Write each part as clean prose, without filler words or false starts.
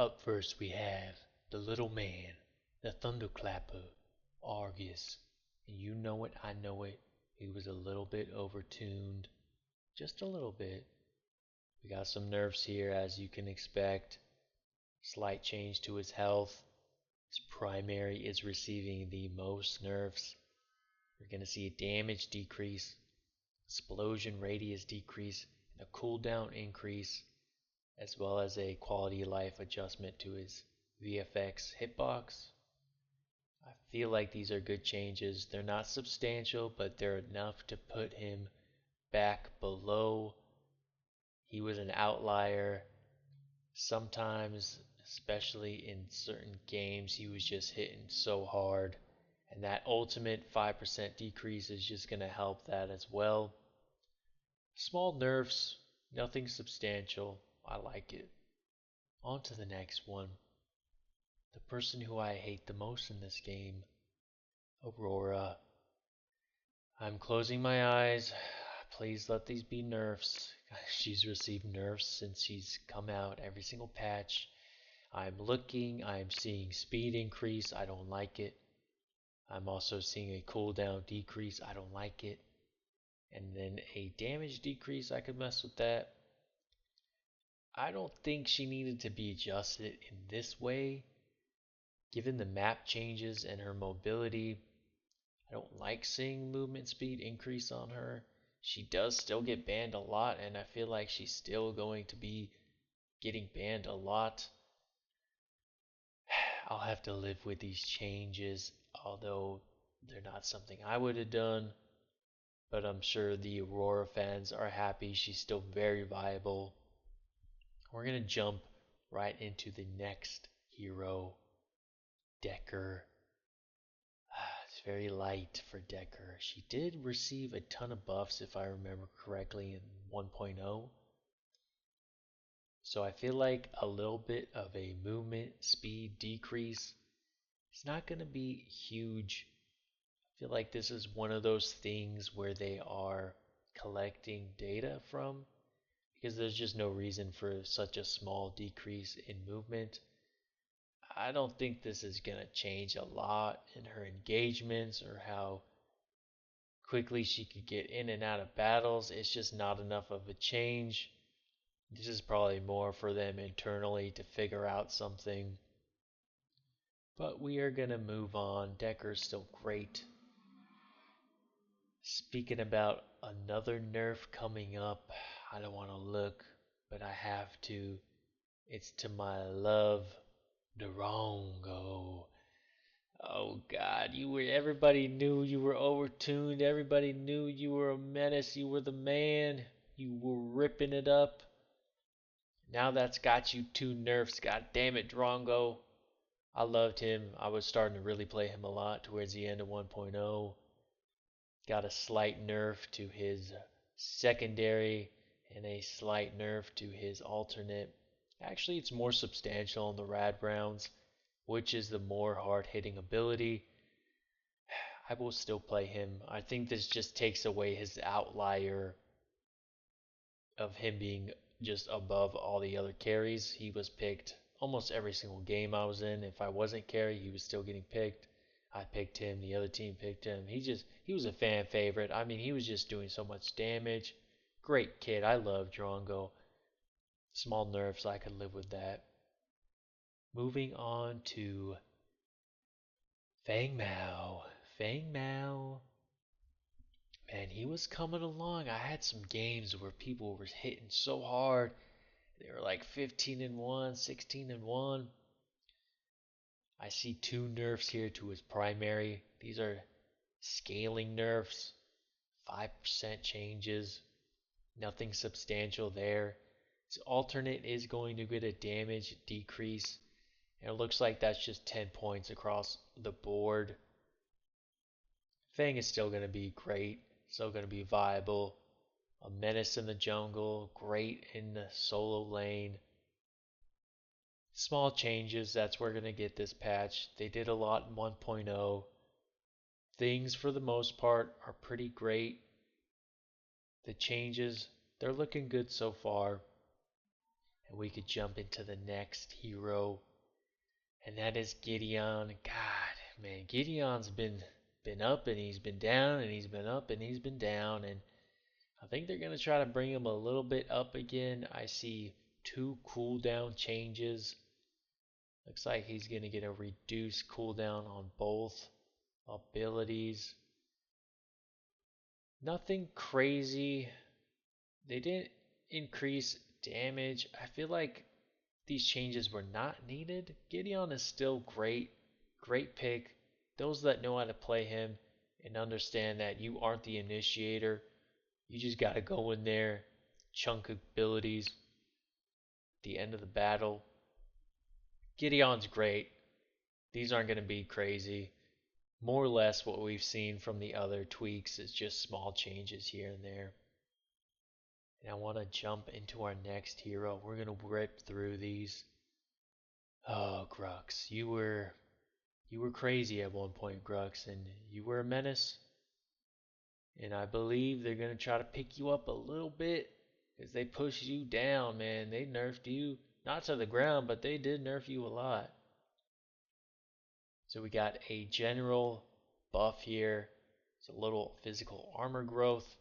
Up first we have the little man, the thunderclapper, Argus. And you know it, I know it. He was a little bit overtuned. Just a little bit. We got some nerfs here as you can expect. Slight change to his health. His primary is receiving the most nerfs. You're going to see a damage decrease, explosion radius decrease, and a cooldown increase, as well as a quality of life adjustment to his VFX hitbox. I feel like these are good changes. They're not substantial, but they're enough to put him back below. He was an outlier. Sometimes, especially in certain games, he was just hitting so hard. And that ultimate 5% decrease is just going to help that as well. Small nerfs, nothing substantial. I like it. On to the next one. The person who I hate the most in this game, Aurora. I'm closing my eyes. Please let these be nerfs. She's received nerfs since she's come out every single patch. I'm seeing speed increase. I don't like it. I'm also seeing a cooldown decrease. I don't like it. And then a damage decrease. I could mess with that. I don't think she needed to be adjusted in this way. Given the map changes and her mobility, I don't like seeing movement speed increase on her. She does still get banned a lot, and I feel like she's still going to be getting banned a lot. I'll have to live with these changes, although they're not something I would have done. But I'm sure the Aurora fans are happy. She's still very viable. We're going to jump right into the next hero, Decker. It's very light for Decker. She did receive a ton of buffs, if I remember correctly, in 1.0. So I feel like a little bit of a movement speed decrease is not going to be huge. I feel like this is one of those things where they are collecting data from, because there's just no reason for such a small decrease in movement. I don't think this is going to change a lot in her engagements or how quickly she could get in and out of battles. It's just not enough of a change. This is probably more for them internally to figure out something. But we are going to move on. Decker's still great. Speaking about another nerf coming up, I don't want to look, but I have to. It's to my love, Durango. Oh God, everybody knew you were overtuned. Everybody knew you were a menace. You were the man. You were ripping it up. Now that's got you two nerfs. God damn it, Durango. I loved him. I was starting to really play him a lot towards the end of 1.0. Got a slight nerf to his secondary and a slight nerf to his alternate. Actually, it's more substantial on the rad rounds, which is the more hard-hitting ability. I will still play him. I think this just takes away his outlier of him being just above all the other carries. He was picked almost every single game I was in. If I wasn't carry, he was still getting picked. I picked him, the other team picked him. He was a fan favorite. I mean, he was just doing so much damage. Great kid. I love Drongo. Small nerfs, I could live with that. Moving on to Fang Mao. Fang Mao. Man, he was coming along. I had some games where people were hitting so hard. They were like 15-1, 16-1. I see two nerfs here to his primary. These are scaling nerfs, 5% changes, nothing substantial there. His alternate is going to get a damage decrease, and it looks like that's just 10 points across the board. Fang is still going to be great, still going to be viable. A menace in the jungle, great in the solo lane. Small changes, that's where we're going to get this patch. They did a lot in 1.0. Things for the most part are pretty great. The changes, they're looking good so far. and we could jump into the next hero, and that is Gideon. God, man, Gideon's been up and he's been down and he's been up and he's been down, and I think they're gonna try to bring him a little bit up again. I see 2 cooldown changes. Looks like he's gonna get a reduced cooldown on both abilities. Nothing crazy. They didn't increase damage. I feel like these changes were not needed. Gideon is still great. Great pick. Those that know how to play him and understand that you aren't the initiator, you just gotta go in there, chunk abilities, the end of the battle. Gideon's great. These aren't gonna be crazy. More or less what we've seen from the other tweaks is just small changes here and there. And I want to jump into our next hero. We're going to rip through these. Oh, Grux, you were crazy at one point, Grux, and you were a menace. And I believe they're going to try to pick you up a little bit because they pushed you down, man. They nerfed you, not to the ground, but they did nerf you a lot. So we got a general buff here. It's a little physical armor growth.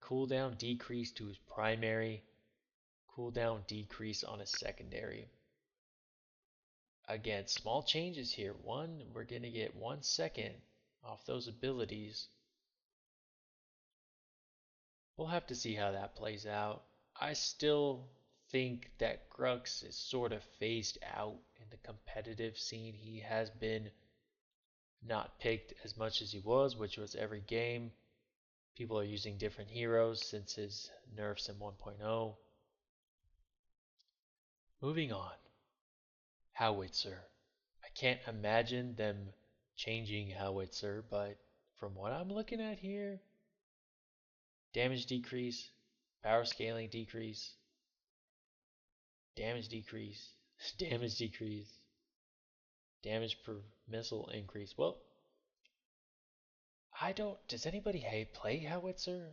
Cooldown decrease to his primary. Cooldown decrease on his secondary. Again, small changes here. One, we're going to get 1 second off those abilities. We'll have to see how that plays out. I still think that Grux is sort of phased out in the competitive scene. He has been not picked as much as he was, which was every game. People are using different heroes since his nerfs in 1.0. Moving on. Howitzer. I can't imagine them changing Howitzer, but from what I'm looking at here, damage decrease, power scaling decrease, damage decrease, damage decrease, damage per missile increase. Well, I don't. Does anybody play Howitzer?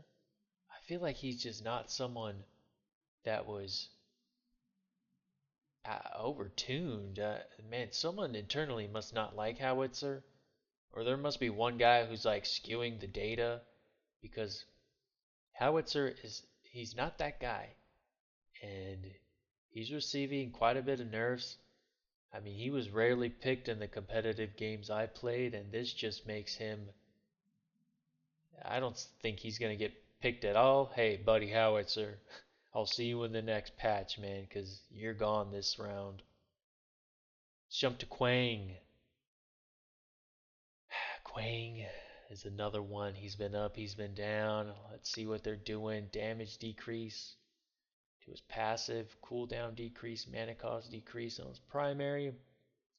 I feel like he's just not someone that was overtuned. Man, someone internally must not like Howitzer, or there must be one guy who's like skewing the data because Howitzer he's not that guy, and he's receiving quite a bit of nerfs. I mean, he was rarely picked in the competitive games I played, and this just makes him. I don't think he's gonna get picked at all. Hey, buddy Howitzer, I'll see you in the next patch, man, because you're gone this round. Let's jump to Quang. Quang is another one. He's been up, he's been down. Let's see what they're doing. Damage decrease to his passive, cooldown decrease, mana cost decrease on his primary.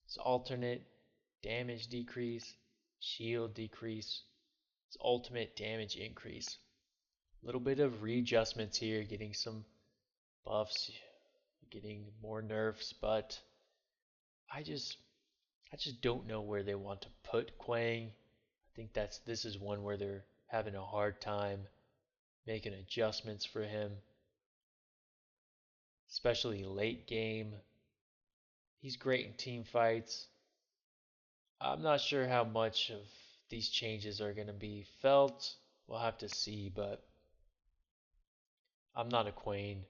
His alternate, damage decrease, shield decrease. His ultimate, damage increase. A little bit of readjustments here, getting some buffs, getting more nerfs, but I just I just don't know where they want to put Quang. I think this is one where they're having a hard time making adjustments for him, especially late game. He's great in team fights. I'm not sure how much of these changes are going to be felt. We'll have to see, but I'm not a Quang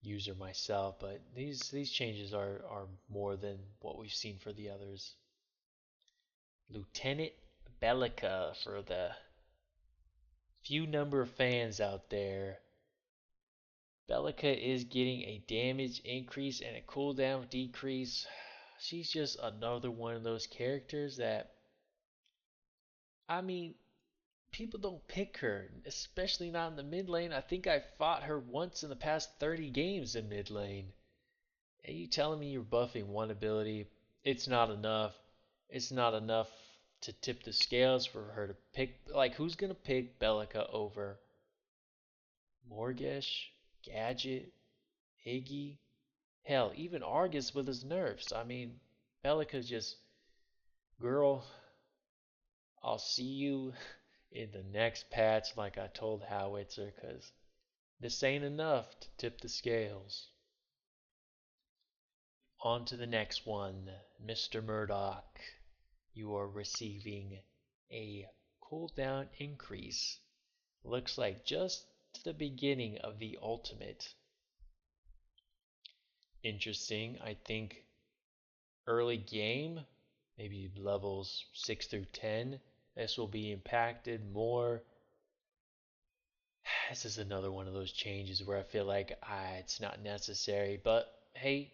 user myself, but these changes are more than what we've seen for the others. Lieutenant Bellica for the few number of fans out there. Bellica is getting a damage increase and a cooldown decrease. She's just another one of those characters that, I mean, people don't pick her, especially not in the mid lane. I think I fought her once in the past 30 games in mid lane. And you telling me you're buffing one ability? It's not enough. It's not enough to tip the scales for her to pick. Like, who's gonna pick Bellica over Morgesh, Gadget, Iggy? Hell, even Argus with his nerfs. I mean, Bellica's just, girl, I'll see you in the next patch, like I told Howitzer, because this ain't enough to tip the scales. On to the next one. Mr. Murdoch, you are receiving a cooldown increase. Looks like just the beginning of the ultimate. Interesting. I think early game, maybe levels 6 through 10, this will be impacted more. This is another one of those changes where I feel like it's not necessary, but hey,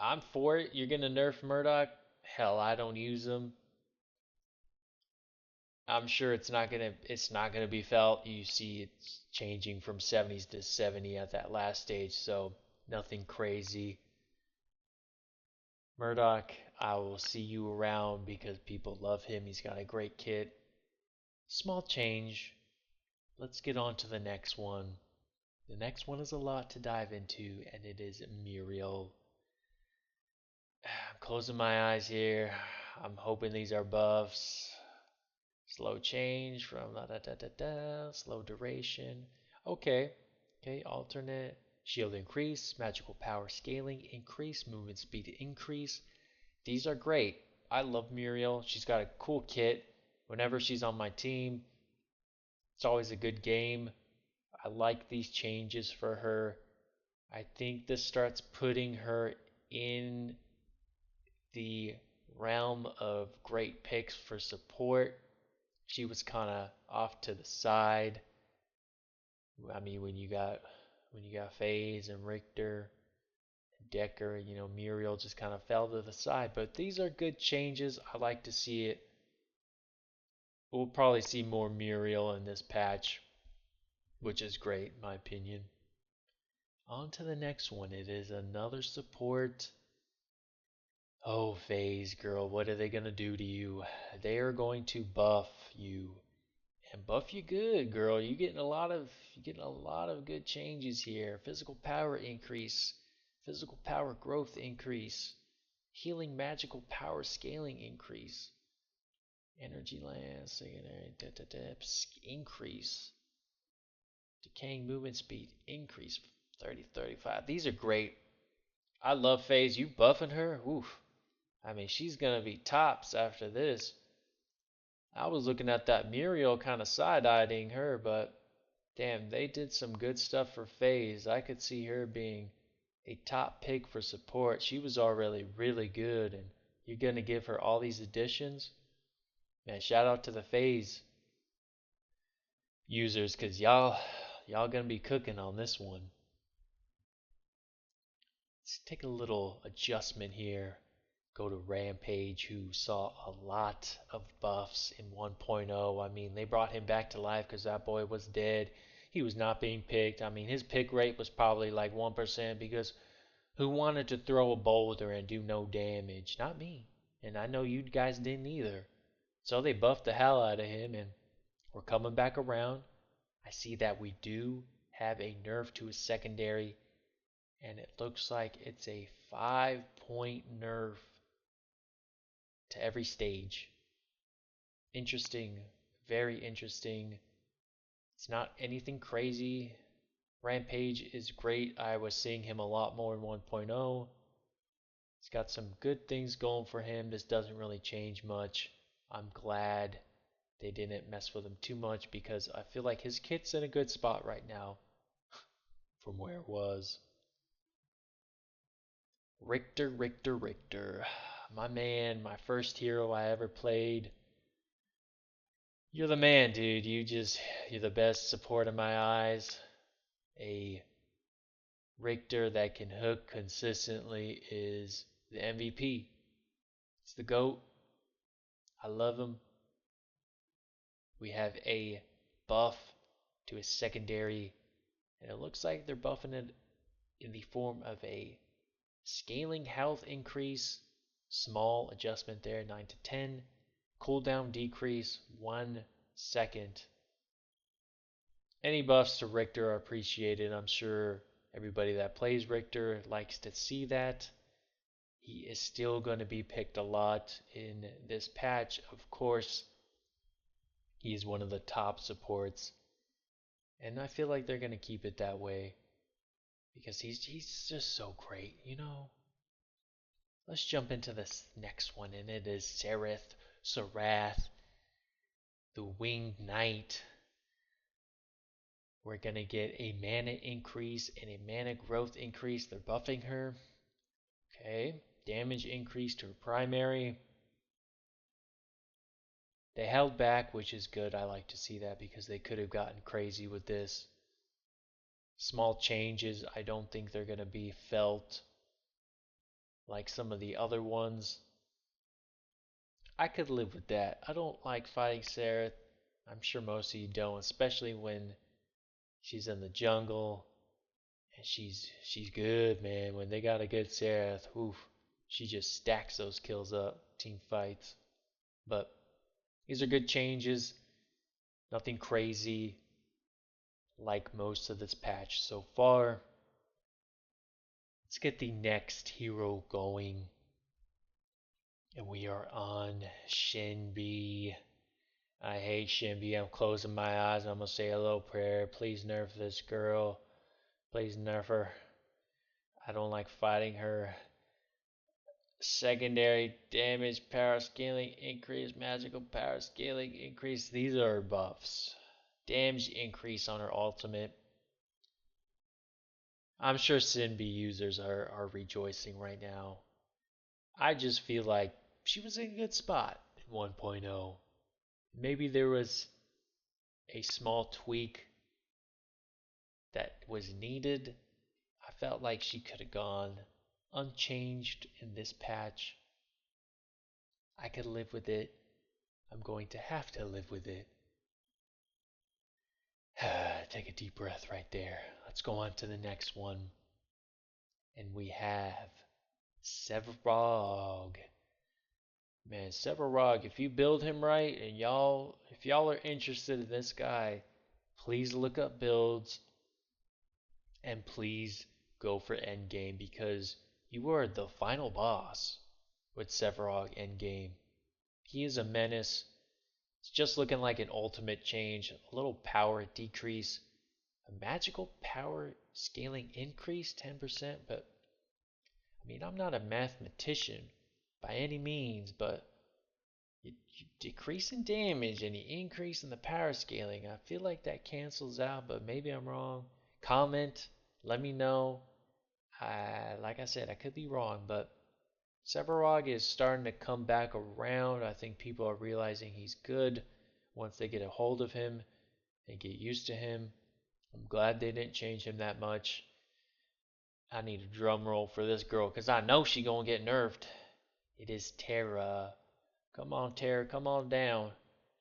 I'm for it. You're gonna nerf Murdoch? Hell, I don't use him. I'm sure it's not gonna be felt. You see it's changing from 70s to 70 at that last stage, so nothing crazy. Murdoch, I will see you around because people love him. He's got a great kit. Small change. Let's get on to the next one. The next one is a lot to dive into, and it is Muriel. I'm closing my eyes here. I'm hoping these are buffs. Slow change from slow duration. Okay. Okay, alternate. Shield increase, magical power scaling increase, movement speed increase. These are great. I love Muriel. She's got a cool kit. Whenever she's on my team, it's always a good game. I like these changes for her. I think this starts putting her in the realm of great picks for support. She was kind of off to the side. I mean, when you got FaZe and Richter, and Decker, Muriel just kind of fell to the side. But these are good changes. I like to see it. We'll probably see more Muriel in this patch, which is great in my opinion. On to the next one. It is another support. Oh, FaZe girl, what are they gonna do to you? They are going to buff you. And buff you good, girl. You're getting a lot of good changes here. Physical power increase, physical power growth increase, healing magical power scaling increase, energy lance secondary increase, decaying movement speed increase 30-35. These are great. I love FaZe. You buffing her? Oof. I mean, she's gonna be tops after this. I was looking at that Muriel kind of side-eyeing her, but damn, they did some good stuff for FaZe. I could see her being a top pick for support. She was already really good, and you're gonna give her all these additions. Man, shout out to the FaZe users, cause y'all gonna be cooking on this one. Let's take a little adjustment here. Go to Rampage, who saw a lot of buffs in 1.0. I mean, they brought him back to life because that boy was dead. He was not being picked. I mean, his pick rate was probably like 1% because who wanted to throw a boulder and do no damage? Not me. And I know you guys didn't either. So they buffed the hell out of him, and we're coming back around. I see that we do have a nerf to his secondary, and it looks like it's a 5-point nerf to every stage. Interesting, very interesting. It's not anything crazy. Rampage is great. I was seeing him a lot more in 1.0. He's got some good things going for him. This doesn't really change much. I'm glad they didn't mess with him too much because I feel like his kit's in a good spot right now from where it was. Richter. My man, my first hero I ever played. You're the man, dude. You're the best support in my eyes. A Richter that can hook consistently is the MVP. It's the GOAT. I love him. We have a buff to his secondary, and it looks like they're buffing it in the form of a scaling health increase, small adjustment there, 9 to 10, cooldown decrease 1 second. Any buffs to Richter are appreciated. I'm sure everybody that plays Richter likes to see that. He is still going to be picked a lot in this patch. Of course, he is one of the top supports, and I feel like they're going to keep it that way because he's just so great, let's jump into this next one, and it is Sarath, the Winged Knight. We're gonna get a mana increase and a mana growth increase. They're buffing her. Okay. Damage increase to her primary. They held back, which is good. I like to see that because they could have gotten crazy with this. Small changes. I don't think they're going to be felt like some of the other ones. I could live with that. I don't like fighting Sarah. I'm sure most of you don't, especially when she's in the jungle. And she's good, man. When they got a good Sarah, oof, she just stacks those kills up, team fights. But these are good changes. Nothing crazy like most of this patch so far. Let's get the next hero going. And we are on Shinbi. I hate Shinbi. I'm closing my eyes. I'm going to say a little prayer. Please nerf this girl. Please nerf her. I don't like fighting her. Secondary damage, power scaling increase, magical power scaling increase. These are buffs. Damage increase on her ultimate. I'm sure Shinbi users are rejoicing right now. I just feel like she was in a good spot in 1.0. Maybe there was a small tweak that was needed. I felt like she could have gone unchanged in this patch. I could live with it. I'm going to have to live with it. Take a deep breath right there. Let's go on to the next one. And we have Sevarog. Man, Sevarog, if you build him right and if y'all are interested in this guy, please look up builds and please go for endgame because you are the final boss with Sevarog endgame. He is a menace. It's just looking like an ultimate change, a little power decrease, a magical power scaling increase 10%, but I mean, I'm not a mathematician by any means, but you decrease in damage and you increase in the power scaling. I feel like that cancels out, but maybe I'm wrong. Comment, let me know. Like I said, I could be wrong, but Sevarog is starting to come back around. I think people are realizing he's good once they get a hold of him and get used to him. I'm glad they didn't change him that much. I need a drum roll for this girl because I know she gonna get nerfed. It is Terra. Come on, Terra, come on down.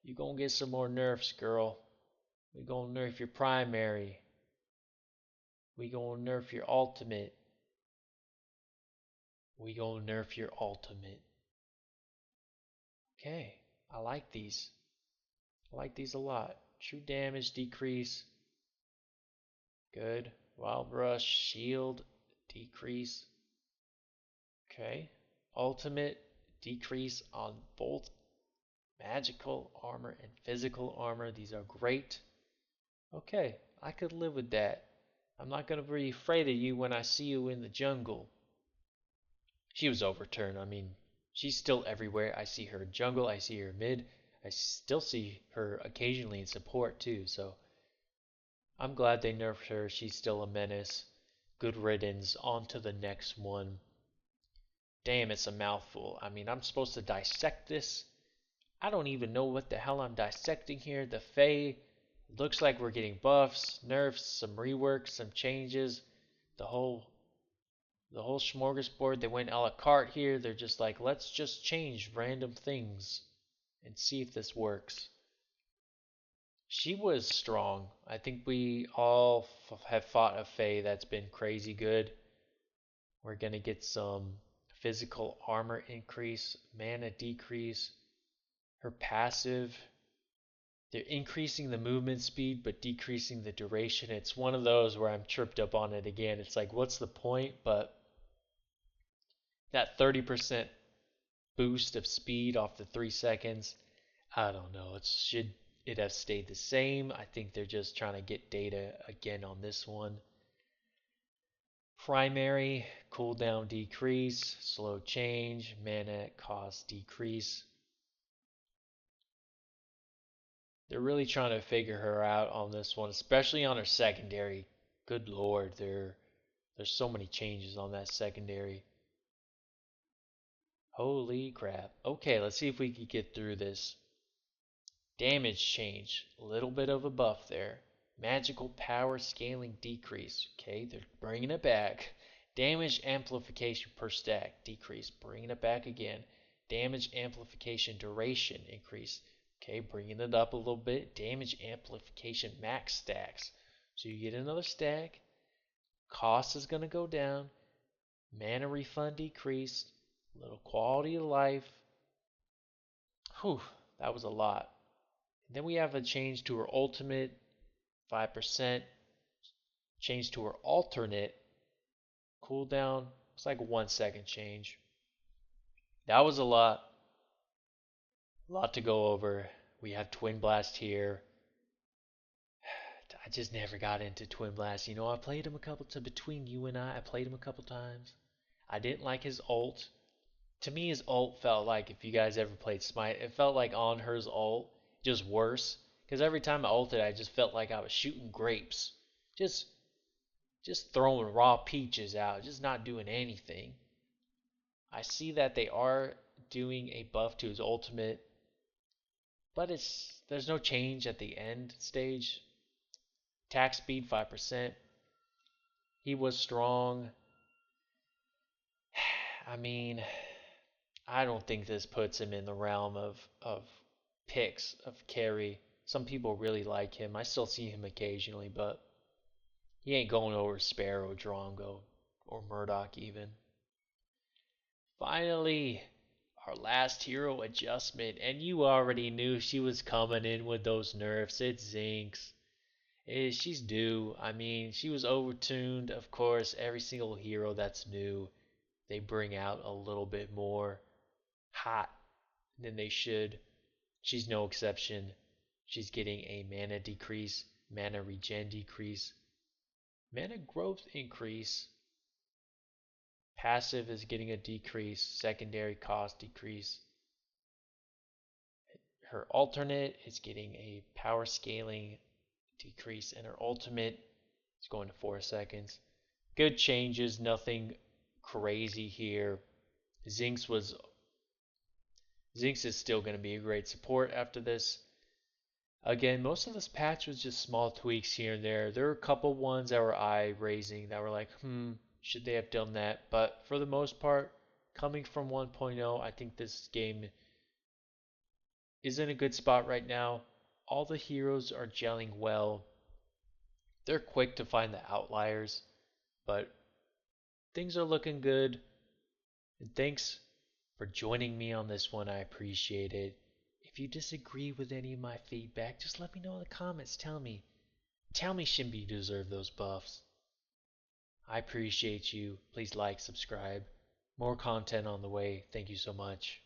You gonna get some more nerfs, girl. We gonna nerf your primary. We gonna nerf your ultimate. We gonna nerf your ultimate. Okay, I like these. I like these a lot. True damage decrease. Good. Wild Rush, shield decrease. Okay. Ultimate decrease on both magical armor and physical armor. These are great. Okay, I could live with that. I'm not going to be afraid of you when I see you in the jungle. She was overturned. I mean, she's still everywhere. I see her in jungle. I see her mid. I still see her occasionally in support too. So I'm glad they nerfed her. She's still a menace. Good riddance. On to the next one. Damn, it's a mouthful. I mean, I'm supposed to dissect this. I don't even know what the hell I'm dissecting here. The Fae looks like we're getting buffs, nerfs, some reworks, some changes. The whole smorgasbord. They went a la carte here. They're just like, let's just change random things and see if this works. She was strong. I think we all have fought a Fae that's been crazy good. We're gonna get some physical armor increase, mana decrease. Her passive, they're increasing the movement speed but decreasing the duration. It's one of those where I'm tripped up on it again. It's like, what's the point? But that 30% boost of speed off the 3 seconds, I don't know. Should it have stayed the same? I think they're just trying to get data again on this one. Primary, cooldown decrease, slow change, mana cost decrease. They're really trying to figure her out on this one, especially on her secondary. Good lord, there's so many changes on that secondary. Holy crap. Okay, let's see if we can get through this. Damage change, a little bit of a buff there. Magical power scaling decrease. Okay, they're bringing it back. Damage amplification per stack decrease, bringing it back again. Damage amplification duration increase. Okay, bringing it up a little bit. Damage amplification max stacks. So you get another stack. Cost is going to go down. Mana refund decreased. Little quality of life. Whew, that was a lot. Then we have a change to her ultimate, 5%. Change to her alternate, cooldown. It's like a 1 second change. That was a lot. A lot to go over. We have Twin Blast here. I just never got into Twin Blast. You know, I played him a couple times. Between you and I played him a couple times. I didn't like his ult. To me, his ult felt like, if you guys ever played Smite, it felt like on her's ult, just worse. Because every time I ulted, I just felt like I was shooting grapes. Just throwing raw peaches out, just not doing anything. I see that they are doing a buff to his ultimate, but there's no change at the end stage. Attack speed 5%. He was strong. I mean, I don't think this puts him in the realm of picks of carry. Some people really like him. I still see him occasionally, but he ain't going over Sparrow, Drongo, or Murdoch even. Finally, our last hero adjustment, and you already knew she was coming in with those nerfs. It's Zinx. She's due. I mean, she was overtuned. Of course, every single hero that's new, they bring out a little bit more hot than they should. She's no exception. She's getting a mana decrease, mana regen decrease, mana growth increase. Passive is getting a decrease, secondary cost decrease. Her alternate is getting a power scaling decrease, and her ultimate is going to 4 seconds. Good changes, nothing crazy here. Zinx is still going to be a great support after this. Again, most of this patch was just small tweaks here and there. There were a couple ones that were eye-raising that were like, should they have done that? But for the most part, coming from 1.0, I think this game is in a good spot right now. All the heroes are gelling well. They're quick to find the outliers, but things are looking good. And thanks for joining me on this one. I appreciate it. If you disagree with any of my feedback, just let me know in the comments. Tell me Shinbi deserved those buffs. I appreciate you. Please like, subscribe. More content on the way. Thank you so much.